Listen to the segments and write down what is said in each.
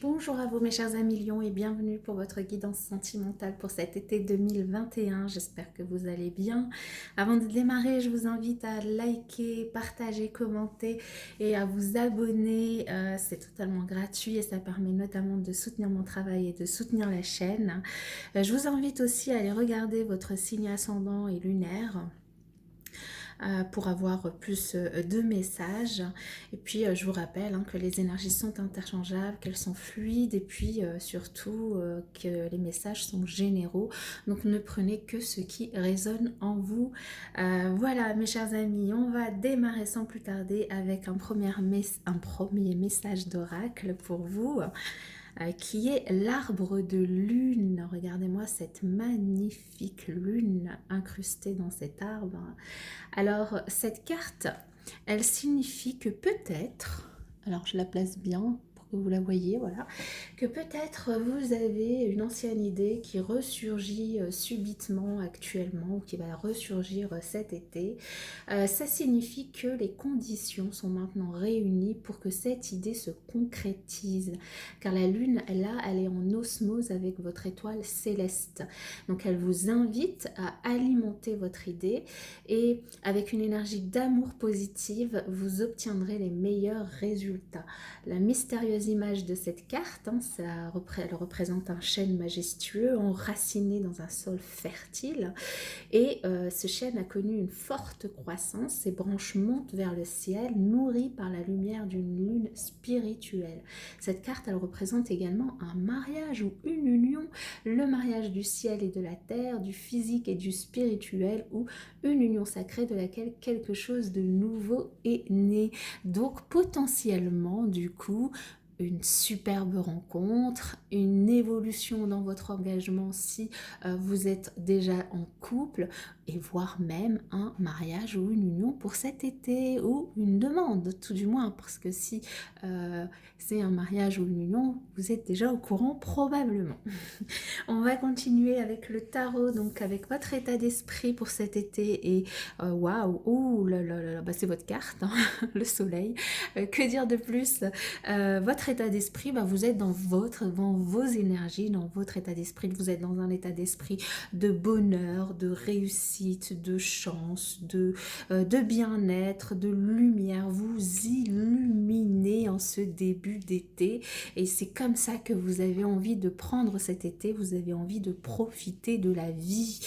Bonjour à vous mes chers amis Lions et bienvenue pour votre guidance sentimentale pour cet été 2021. J'espère que vous allez bien. Avant de démarrer, je vous invite à liker, partager, commenter et à vous abonner. C'est totalement gratuit et ça permet notamment de soutenir mon travail et de soutenir la chaîne. Je vous invite aussi à aller regarder votre signe ascendant et lunaire pour avoir plus de messages. Et puis je vous rappelle que les énergies sont interchangeables, qu'elles sont fluides et puis surtout que les messages sont généraux. Donc ne prenez que ce qui résonne en vous. Voilà mes chers amis, on va démarrer sans plus tarder avec un premier message d'oracle pour vous. Qui est l'arbre de lune. Regardez-moi cette magnifique lune incrustée dans cet arbre. Alors, cette carte, elle signifie que peut-être, alors je la place bien pour que vous la voyez, voilà, que peut-être vous avez une ancienne idée qui ressurgit subitement actuellement ou qui va ressurgir cet été. Ça signifie que les conditions sont maintenant réunies pour que cette idée se concrétise. Car la lune, là, elle est en osmose avec votre étoile céleste. Donc elle vous invite à alimenter votre idée et avec une énergie d'amour positive, vous obtiendrez les meilleurs résultats. La mystérieuse image de cette carte, elle représente un chêne majestueux enraciné dans un sol fertile. Et ce chêne a connu une forte croissance, ses branches montent vers le ciel, nourries par la lumière d'une lune spirituelle. Cette carte, elle représente également un mariage ou une union, le mariage du ciel et de la terre, du physique et du spirituel, ou une union sacrée de laquelle quelque chose de nouveau est né. Donc potentiellement, du coup, une superbe rencontre, une évolution dans votre engagement si vous êtes déjà en couple, et voire même un mariage ou une union pour cet été, ou une demande tout du moins, parce que si c'est un mariage ou une union, vous êtes déjà au courant probablement. On va continuer avec le tarot, donc avec votre état d'esprit pour cet été. Et waouh, ouh là là là, bah c'est votre carte, hein, le soleil. Que dire de plus? Votre état d'esprit, bah vous êtes dans vos énergies, dans votre état d'esprit. Vous êtes dans un état d'esprit de bonheur, de réussite, de chance, de bien-être, de lumière. Vous illuminez en ce début d'été. Et c'est comme ça que vous avez envie de prendre cet été, vous avez envie de profiter de la vie.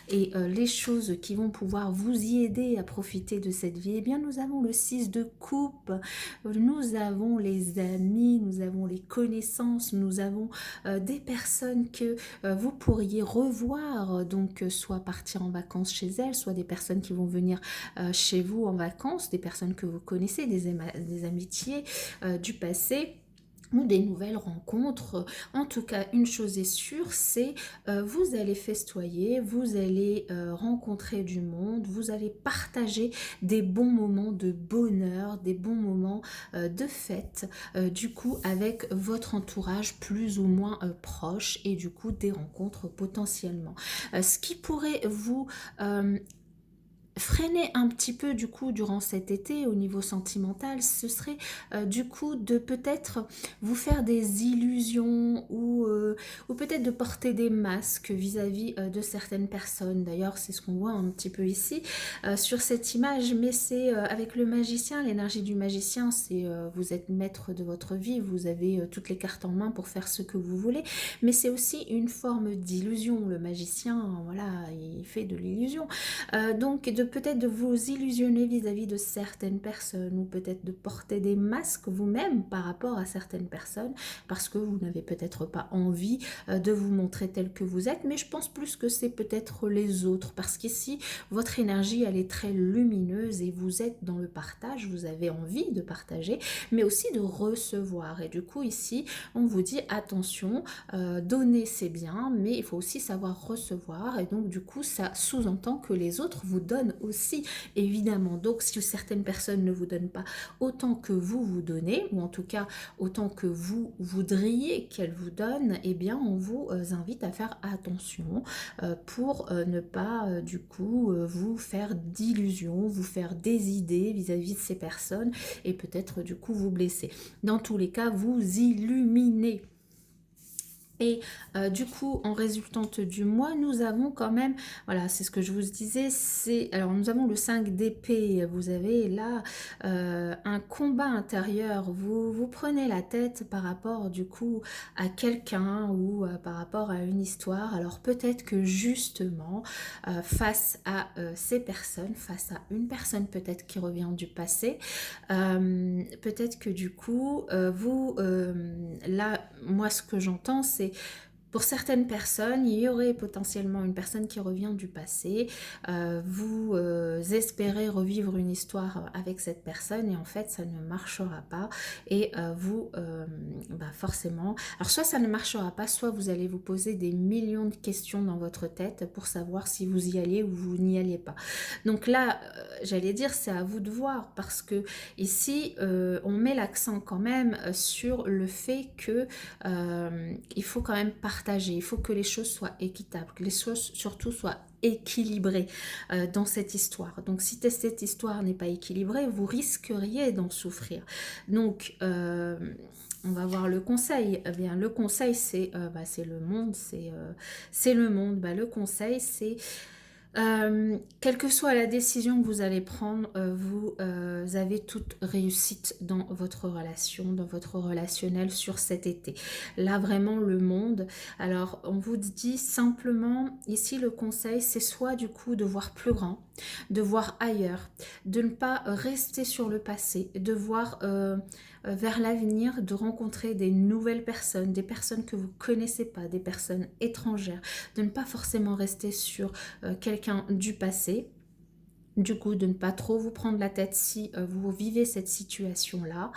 Et les choses qui vont pouvoir vous y aider à profiter de cette vie, eh bien nous avons le 6 de coupe, nous avons les amis, nous avons les connaissances, nous avons des personnes que vous pourriez revoir, donc soit partir en vacances chez elles, soit des personnes qui vont venir chez vous en vacances, des personnes que vous connaissez, des amitiés du passé, ou des nouvelles rencontres. En tout cas, une chose est sûre, c'est vous allez festoyer, vous allez rencontrer du monde, vous allez partager des bons moments de bonheur, des bons moments de fête, du coup avec votre entourage plus ou moins proche, et du coup des rencontres potentiellement. Ce qui pourrait vous freiner un petit peu du coup durant cet été au niveau sentimental, ce serait du coup de peut-être vous faire des illusions, ou peut-être de porter des masques vis-à-vis de certaines personnes. D'ailleurs c'est ce qu'on voit un petit peu ici sur cette image, mais c'est avec le magicien, l'énergie du magicien, c'est vous êtes maître de votre vie, vous avez toutes les cartes en main pour faire ce que vous voulez, mais c'est aussi une forme d'illusion. Le magicien, voilà, il fait de l'illusion. Donc peut-être de vous illusionner vis-à-vis de certaines personnes, ou peut-être de porter des masques vous-même par rapport à certaines personnes, parce que vous n'avez peut-être pas envie de vous montrer tel que vous êtes. Mais je pense plus que c'est peut-être les autres, parce qu'ici votre énergie elle est très lumineuse et vous êtes dans le partage, vous avez envie de partager mais aussi de recevoir. Et du coup ici on vous dit attention, donner c'est bien, mais il faut aussi savoir recevoir. Et donc du coup ça sous-entend que les autres vous donnent donne aussi, évidemment. Donc, si certaines personnes ne vous donnent pas autant que vous donnez, ou en tout cas autant que vous voudriez qu'elles vous donnent, eh bien, on vous invite à faire attention pour ne pas, du coup, vous faire d'illusions, vous faire des idées vis-à-vis de ces personnes et peut-être, du coup, vous blesser. Dans tous les cas, vous illuminez. Et du coup, en résultante du mois, nous avons quand même, voilà, c'est ce que je vous disais, alors nous avons le 5 d'épée, vous avez là un combat intérieur, vous prenez la tête par rapport du coup à quelqu'un ou par rapport à une histoire, alors peut-être que justement, face à ces personnes, face à une personne peut-être qui revient du passé, peut-être que du coup, là, moi ce que j'entends, c'est pour certaines personnes, il y aurait potentiellement une personne qui revient du passé. Vous espérez revivre une histoire avec cette personne et en fait, ça ne marchera pas. Et forcément... Alors, soit ça ne marchera pas, soit vous allez vous poser des millions de questions dans votre tête pour savoir si vous y allez ou vous n'y allez pas. Donc là, j'allais dire, c'est à vous de voir parce que ici, on met l'accent quand même sur le fait que il faut quand même partager, il faut que les choses soient équitables, que les choses surtout soient équilibrées dans cette histoire. Donc si cette histoire n'est pas équilibrée, vous risqueriez d'en souffrir. Donc on va voir le conseil. Eh bien, le conseil, c'est le monde, c'est le monde. Le conseil, c'est quelle que soit la décision que vous allez prendre, vous avez toute réussite dans votre relation, dans votre relationnel sur cet été. Là, vraiment, le monde. Alors, on vous dit simplement, ici, le conseil, c'est soit du coup de voir plus grand, de voir ailleurs, de ne pas rester sur le passé, de voir vers l'avenir, de rencontrer des nouvelles personnes, des personnes que vous ne connaissez pas, des personnes étrangères, de ne pas forcément rester sur quelqu'un du passé. Du coup, de ne pas trop vous prendre la tête si vous vivez cette situation-là.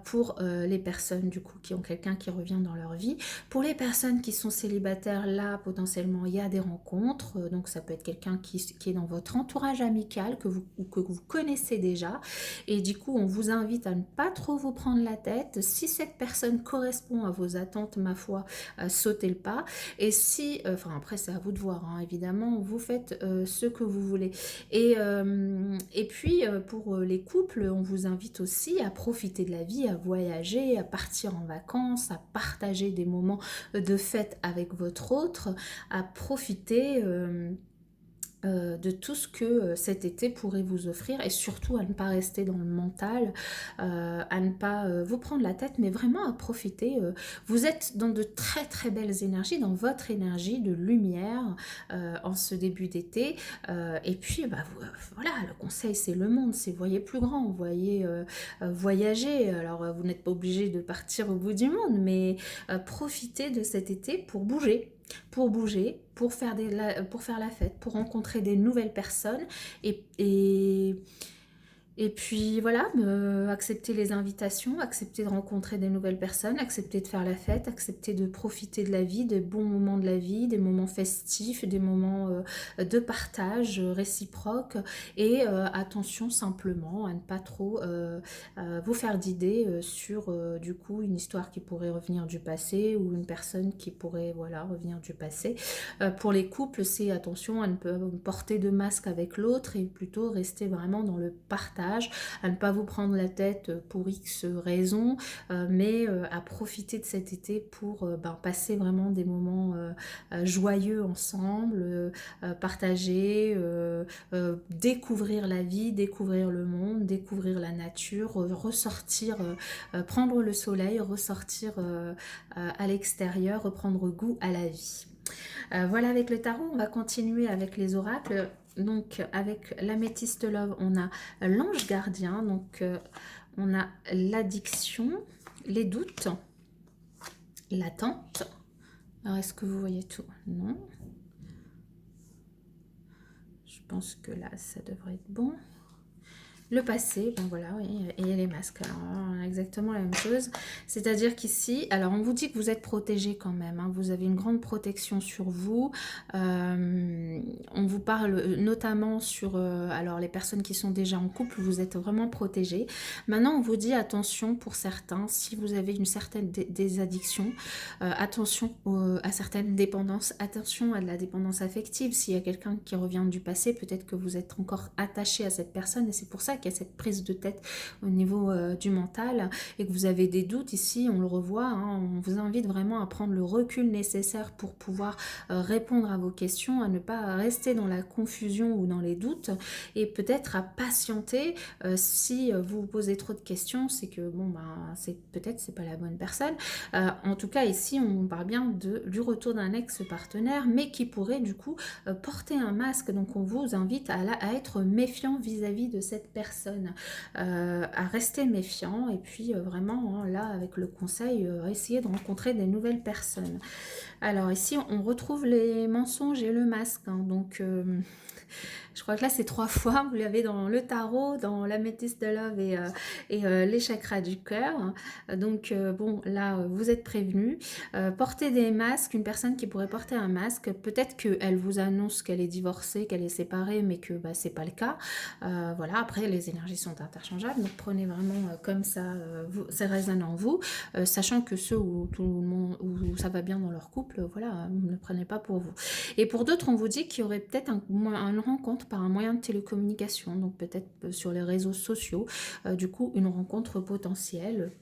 Pour les personnes du coup qui ont quelqu'un qui revient dans leur vie. Pour les personnes qui sont célibataires, là, potentiellement, il y a des rencontres. Donc, ça peut être quelqu'un qui est dans votre entourage amical ou que vous connaissez déjà. Et du coup, on vous invite à ne pas trop vous prendre la tête. Si cette personne correspond à vos attentes, ma foi, sautez le pas. Et si, après, c'est à vous de voir, hein, évidemment, vous faites ce que vous voulez. Et puis, pour les couples, on vous invite aussi à profiter de la vie, à voyager, à partir en vacances, à partager des moments de fête avec votre autre, à profiter de tout ce que cet été pourrait vous offrir et surtout à ne pas rester dans le mental, à ne pas vous prendre la tête, mais vraiment à profiter. Vous êtes dans de très très belles énergies, dans votre énergie de lumière en ce début d'été. Et puis, voilà, le conseil, c'est le monde, c'est voyez plus grand, voyez voyager. Alors, vous n'êtes pas obligé de partir au bout du monde, mais profitez de cet été pour bouger. Pour faire la fête, pour rencontrer des nouvelles personnes et puis voilà, accepter les invitations, accepter de rencontrer des nouvelles personnes, accepter de faire la fête, accepter de profiter de la vie, des bons moments de la vie, des moments festifs, des moments de partage réciproque. Et attention simplement à ne pas trop vous faire d'idées sur du coup une histoire qui pourrait revenir du passé ou une personne qui pourrait revenir du passé. Pour les couples, c'est attention à ne pas porter de masque avec l'autre et plutôt rester vraiment dans le partage, à ne pas vous prendre la tête pour X raisons, mais à profiter de cet été pour passer vraiment des moments joyeux ensemble, partager, découvrir la vie, découvrir le monde, découvrir la nature, ressortir, prendre le soleil, ressortir à l'extérieur, reprendre goût à la vie. Voilà avec le tarot, on va continuer avec les oracles. Donc avec l'améthyste love, on a l'ange gardien, donc on a l'addiction, les doutes, l'attente. Alors est-ce que vous voyez tout? Non. Je pense que là, ça devrait être bon. Le passé, ben voilà, oui, et les masques. Alors, on a exactement la même chose. C'est-à-dire qu'ici, alors on vous dit que vous êtes protégé quand même. Hein, vous avez une grande protection sur vous. On vous parle notamment sur alors les personnes qui sont déjà en couple, vous êtes vraiment protégés. Maintenant, on vous dit attention pour certains, si vous avez une certaine des addictions, attention à certaines dépendances, attention à de la dépendance affective. S'il y a quelqu'un qui revient du passé, peut-être que vous êtes encore attaché à cette personne et c'est pour ça qu'il y a cette prise de tête au niveau du mental et que vous avez des doutes ici, on le revoit, hein, on vous invite vraiment à prendre le recul nécessaire pour pouvoir répondre à vos questions, à ne pas rester dans la confusion ou dans les doutes et peut-être à patienter. Si vous vous posez trop de questions, c'est que bon ben c'est peut-être c'est pas la bonne personne. En tout cas ici on parle bien du retour d'un ex-partenaire mais qui pourrait du coup porter un masque, donc on vous invite à être méfiant vis-à-vis de cette personne, à rester méfiant et puis vraiment hein, là avec le conseil essayer de rencontrer des nouvelles personnes. Alors ici on retrouve les mensonges et le masque hein, donc je crois que là c'est 3 fois, vous l'avez dans le tarot, dans l'améthyste de love et les chakras du cœur. Donc bon là vous êtes prévenus. Portez des masques, une personne qui pourrait porter un masque, peut-être qu'elle vous annonce qu'elle est divorcée, qu'elle est séparée, mais que bah, c'est pas le cas. Voilà, après les énergies sont interchangeables, donc prenez vraiment comme ça, ça résonne en vous, sachant que ceux où tout le monde, où ça va bien dans leur couple, voilà, ne prenez pas pour vous. Et pour d'autres, on vous dit qu'il y aurait peut-être une rencontre par un moyen de télécommunication, donc peut-être sur les réseaux sociaux, du coup une rencontre potentielle.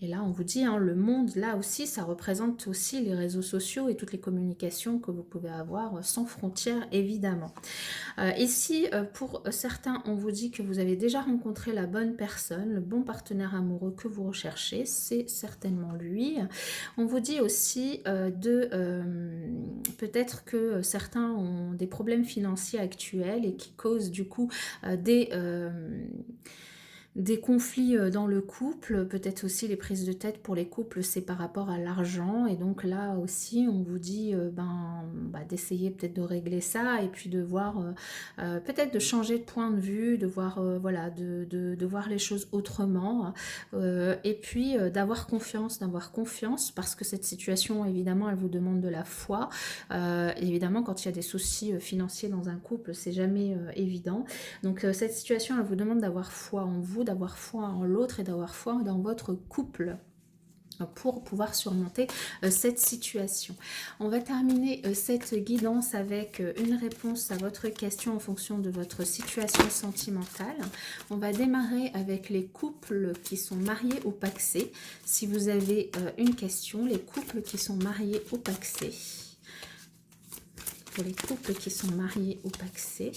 Et là, on vous dit, hein, le monde, là aussi, ça représente aussi les réseaux sociaux et toutes les communications que vous pouvez avoir sans frontières, évidemment. Ici, pour certains, on vous dit que vous avez déjà rencontré la bonne personne, le bon partenaire amoureux que vous recherchez, c'est certainement lui. On vous dit aussi peut-être que certains ont des problèmes financiers actuels et qui causent du coup des conflits dans le couple, peut-être aussi les prises de tête pour les couples, c'est par rapport à l'argent. Et donc là aussi, on vous dit d'essayer peut-être de régler ça et puis de voir, peut-être de changer de point de vue, de voir, voilà, de voir les choses autrement. Et puis d'avoir confiance parce que cette situation, évidemment, elle vous demande de la foi. Évidemment, quand il y a des soucis financiers dans un couple, c'est jamais évident. Donc cette situation, elle vous demande d'avoir foi en vous, d'avoir foi en l'autre et d'avoir foi dans votre couple pour pouvoir surmonter cette situation. On va terminer cette guidance avec une réponse à votre question en fonction de votre situation sentimentale. On va démarrer avec les couples qui sont mariés ou pacsés. Si vous avez une question, les couples qui sont mariés ou pacsés. Pour les couples qui sont mariés ou pacsés,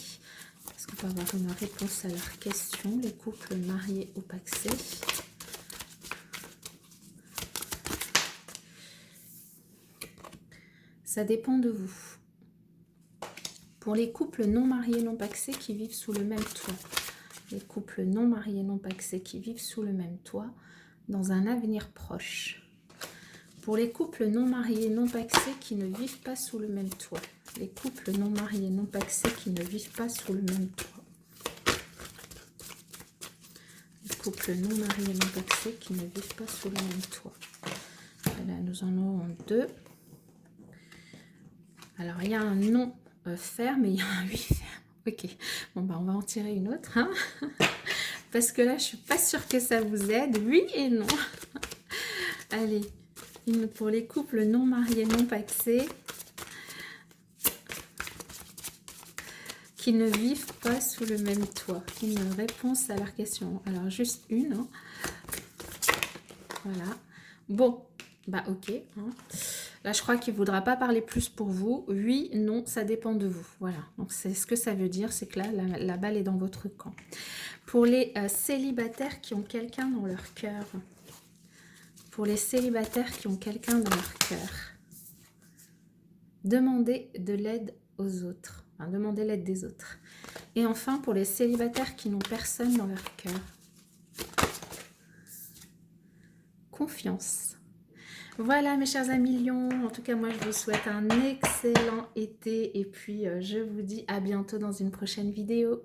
est-ce qu'on peut avoir une réponse à leur question, les couples mariés ou pacsés? Ça dépend de vous. Pour les couples non mariés, non pacsés qui vivent sous le même toit. Les couples non mariés, non pacsés qui vivent sous le même toit dans un avenir proche. Pour les couples non mariés, non pacsés qui ne vivent pas sous le même toit. Les couples non mariés, non pacsés qui ne vivent pas sous le même toit. Les couples non mariés, non pacsés qui ne vivent pas sous le même toit. Et là, nous en aurons 2. Alors, il y a un non ferme et il y a un oui ferme. Ok, bon, bah, on va en tirer une autre. Hein parce que là, je suis pas sûre que ça vous aide. Oui et non. Allez, pour les couples non mariés, non pacsés, qui ne vivent pas sous le même toit. Une réponse à leur question. Alors, juste une. Hein. Voilà. Bon, bah ok. Hein. Là, je crois qu'il ne voudra pas parler plus pour vous. Oui, non, ça dépend de vous. Voilà. Donc, c'est ce que ça veut dire, c'est que là, la balle est dans votre camp. Pour les célibataires qui ont quelqu'un dans leur cœur. Pour les célibataires qui ont quelqu'un dans leur cœur. Demandez de l'aide aux autres. Enfin, demandez l'aide des autres. Et enfin, pour les célibataires qui n'ont personne dans leur cœur. Confiance. Voilà mes chers amis lions, en tout cas moi je vous souhaite un excellent été et puis je vous dis à bientôt dans une prochaine vidéo.